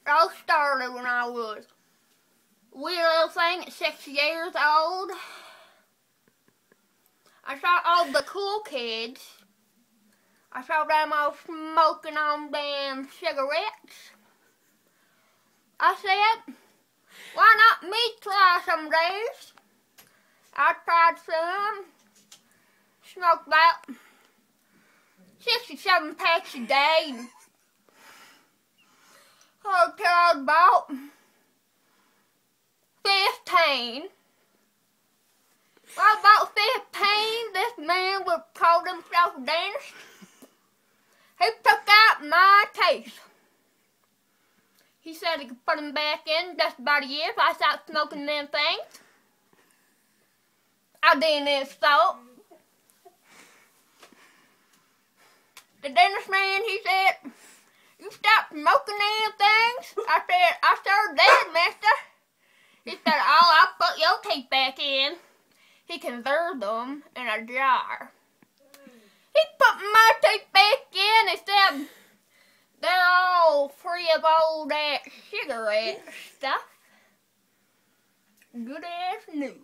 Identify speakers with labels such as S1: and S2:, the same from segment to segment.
S1: all started when I was a wee little thing at 6 years old. I saw all the cool kids. I saw them all smoking on damn cigarettes. I said, why not me try some days? I tried some. Smoked about 67 packs a day. Until I was about 15. Well, about 15, this man would call himself a dentist. He took out my teeth. He said he could put them back in just about a year if I stopped smoking them things. I didn't install. The dentist man, he said, you stopped smoking them things? I said, I sure did, mister. He said, oh, I'll put your teeth back in. He conserved them in a jar. He put my teeth back in and said, they're all free of all that cigarette stuff. Good as new.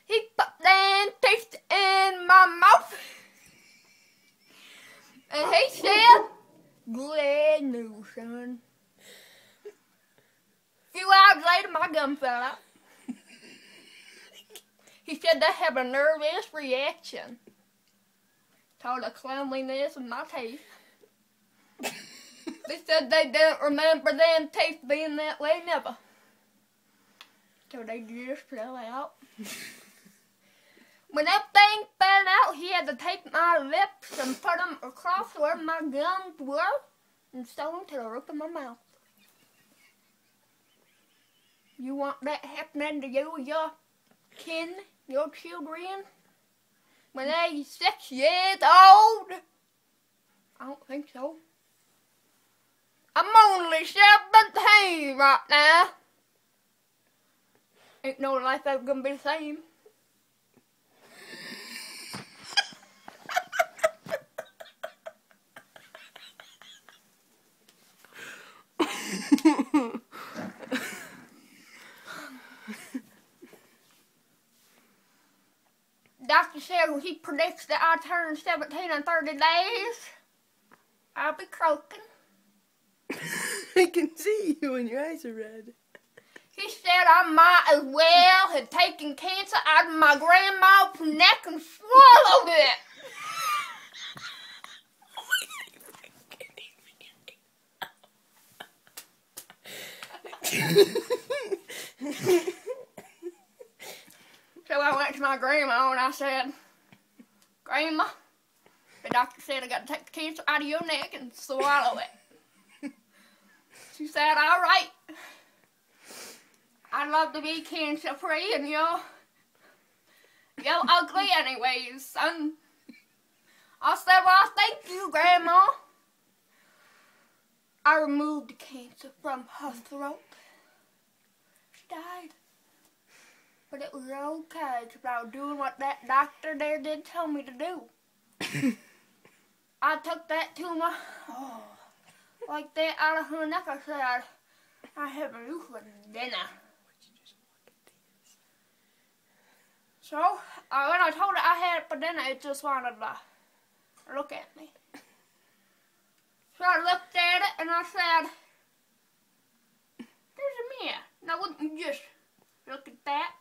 S1: He put them teeth in my mouth. And he said, good as new, son. A few hours later, my gum fell out. He said they have a nervous reaction to the cleanliness of my teeth. They said they didn't remember them teeth being that way never. So they just fell out. When that thing fell out, he had to take my lips and put them across where my gums were and sew them to the roof of my mouth. You want that happening to you, your kin, your children, when they're 6 years old? I don't think so. I'm only 17 right now. Ain't no life ever gonna be the same. Doctor said when he predicts that I turn 17 in 30 days, I'll be croaking.
S2: I can see you when your eyes are red.
S1: He said I might as well have taken cancer out of my grandma's neck and swallowed it. So I went to my grandma and I said, Grandma, the doctor said I got to take the cancer out of your neck and swallow it. She said, all right. I'd love to be cancer free and you're ugly anyways, son. I said, well, thank you, Grandma. I removed the cancer from her throat. She died. But it was okay because I was doing what that doctor there did tell me to do. I took that tumor, like that out of her neck. I said, I have you for dinner. So, when I told it I had it for dinner, it just wanted to look at me. So I looked at it and I said, there's a mirror. Now wouldn't you just look at that?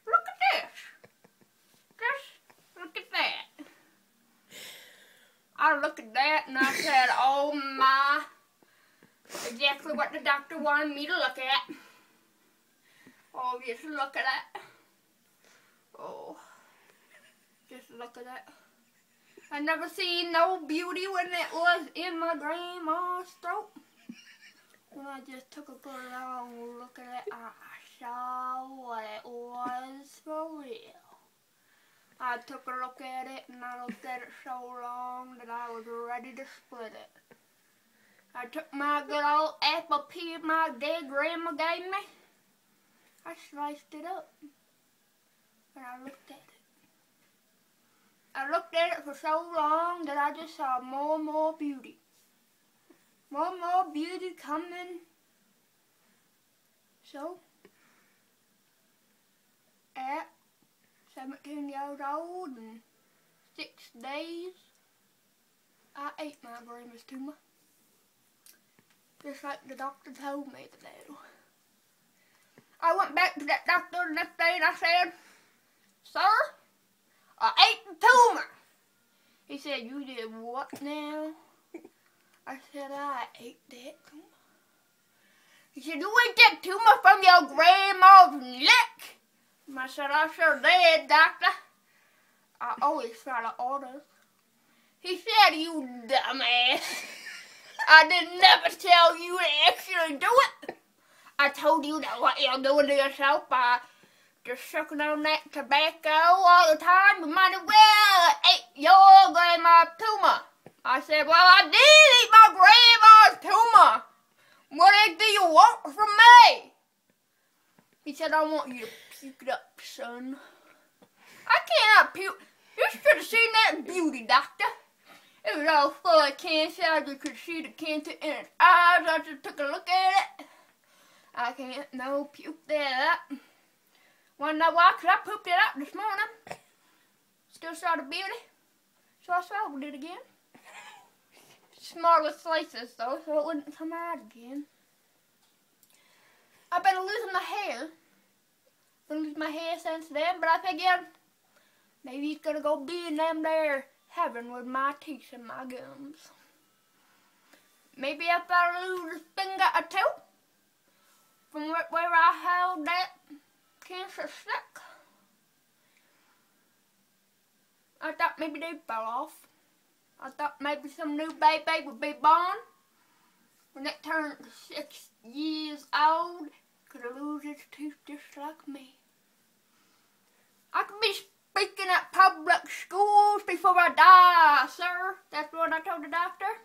S1: Look at this. Just look at that. I looked at that and I said, oh my. Exactly what the doctor wanted me to look at. Oh, just look at that. Oh, just look at that. I never seen no beauty when it was in my grandma's throat. When I just took a good long look at it, I saw what it was for real. I took a look at it and I looked at it so long that I was ready to split it. I took my good old apple pea my dead grandma gave me. I sliced it up and I looked at it. I looked at it for so long that I just saw more and more beauty. One more beauty coming. So, at 17 years old and 6 days, I ate my grandma's tumor. Just like the doctor told me to do. I went back to that doctor the next day and I said, "Sir, I ate the tumor." He said, "You did what now?" I said, "I ate that tumor." He said, "You ate that tumor from your grandma's neck?" I said, "I sure did, doctor. I always follow orders." He said, "You dumbass. I did never tell you to actually do it. I told you that what you're doing to yourself by just sucking on that tobacco all the time. You might as well eat your grandma's tumor." I said, "Well, I did eat my grandma's tumor. What do you want from me?" He said, "I want you to puke it up, son." I cannot puke. You should have seen that beauty, doctor. It was all full of cancer. I just could see the cancer in its eyes. I just took a look at it. I can't puke that up. Wanna know why? 'Cause I pooped it out this morning. Still saw the beauty. So I swallowed it again. Smaller slices though, so it wouldn't come out again. I've been losing my hair. Been losing my hair since then, but I figured maybe it's gonna go be in them there heaven with my teeth and my gums. Maybe if I lose a finger or two from where I held that cancer stick. I thought maybe they fell off. I thought maybe some new baby would be born when it turned 6 years old. Could lose its teeth just like me. I could be speaking at public schools before I die, sir. That's what I told the doctor.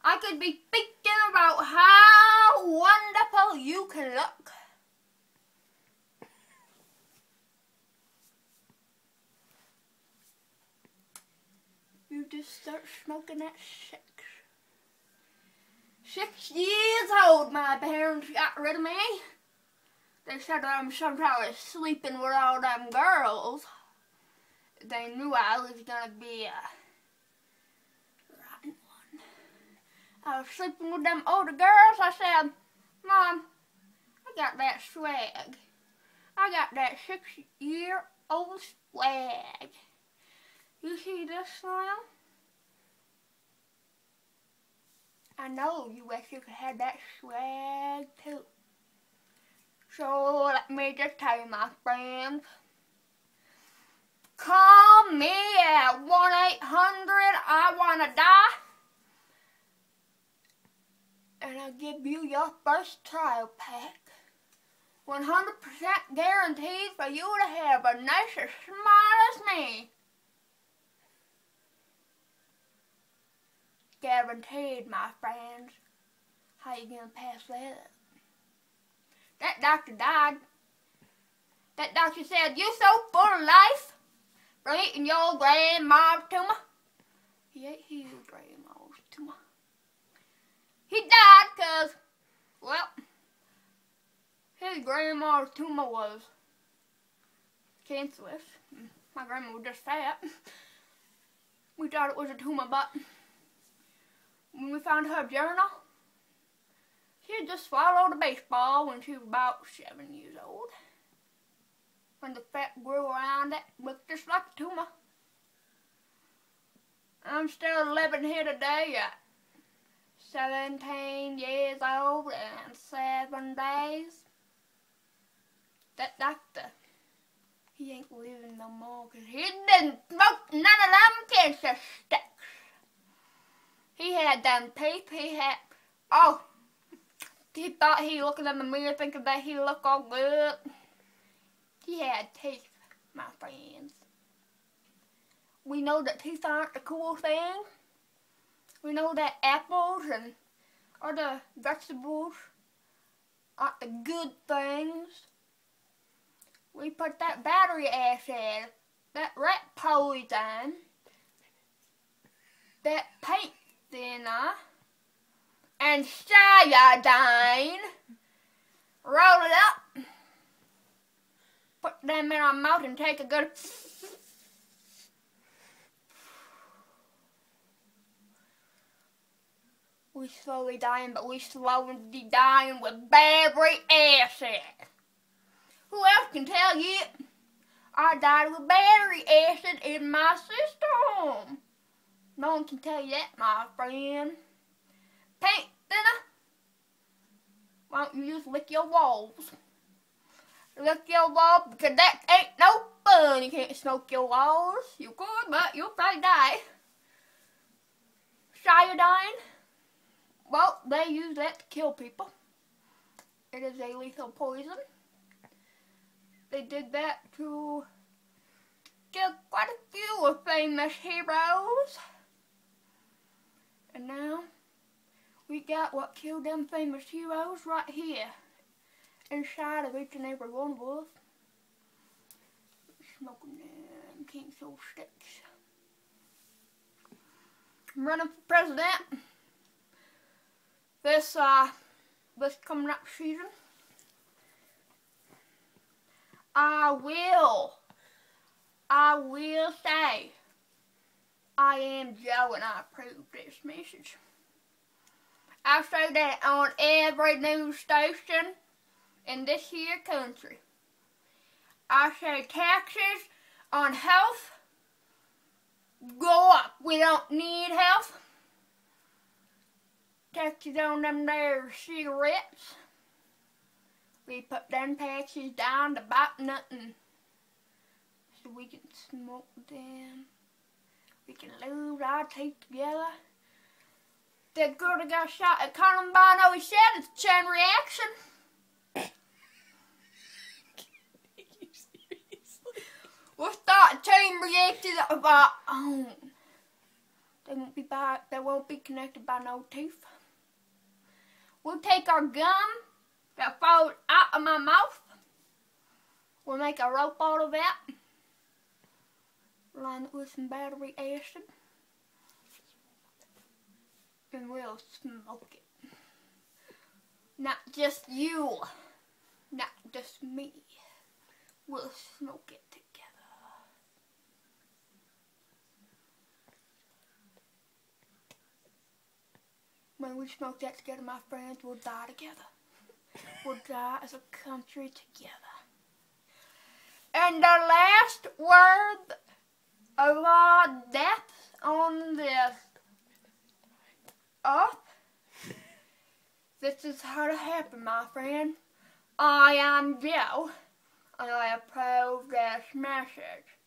S1: I could be speaking about how wonderful you can look. You just start smoking at 6. 6 years old, my parents got rid of me. They said I'm somehow sleeping with all them girls. They knew I was gonna be a rotten one. I was sleeping with them older girls. I said, "Mom, I got that swag. I got that 6-year-old swag. You see this smile? I know you wish you could have that swag too." So let me just tell you, my friends. Call me at 1-800-I-WANNA-DIE and I'll give you your first trial pack. 100% guaranteed for you to have a nice as smile as me. Guaranteed, my friends. How you gonna pass that up? That doctor died. That doctor said, "You so full of life for eating your grandma's tumor." He ate his grandma's tumor. He died because, well, his grandma's tumor was cancerous. My grandma was just fat. We thought it was a tumor, but when we found her journal, she had just swallowed a baseball when she was about 7 years old. When the fat grew around it, looked just like a tumor. I'm still living here today at 17 years old and 7 days. That doctor, he ain't living no more because he didn't smoke none of them cancer sticks. He had them teeth, he thought he looking in the mirror thinking that he looked all good. He had teeth, my friends. We know that teeth aren't the cool thing. We know that apples and other vegetables aren't the good things. We put that battery acid, that rat poison, that paint thinner, and iodine. Roll it up. Put them in our mouth and take a good... We slowly dying, but we slowly dying with battery acid. Who else can tell you? I died with battery acid in my system. No one can tell you that, my friend. Paint thinner. Why don't you just lick your walls? Lick your walls, because that ain't no fun. You can't smoke your walls. You could, but you'll probably die. Iodine. Well, they use that to kill people. It is a lethal poison. They did that to kill quite a few famous heroes. And now, we got what killed them famous heroes right here. Inside of each and every one of us. Smoking them King Soul sticks. I'm running for president. This coming up season. I will say I am Joe and I approve this message. I say that on every news station in this here country. I say taxes on health go up. We don't need health. Taxes on them there cigarettes. We put them taxes down to about nothing. So we can smoke them. We can lose our teeth together. That girl that got shot at Columbine always said it's a chain reaction.
S2: Are you seriously?
S1: We'll start chain reactions of our own. They won't be connected by no teeth. We'll take our gum that falls out of my mouth. We'll make a rope out of that. Line it with some battery acid. And we'll smoke it. Not just you. Not just me. We'll smoke it together. When we smoke that together, my friends, we'll die together. We'll die as a country together. And the last word of our deaths on this earth, this is how to happen, my friend. I am Joe, and I approve this message.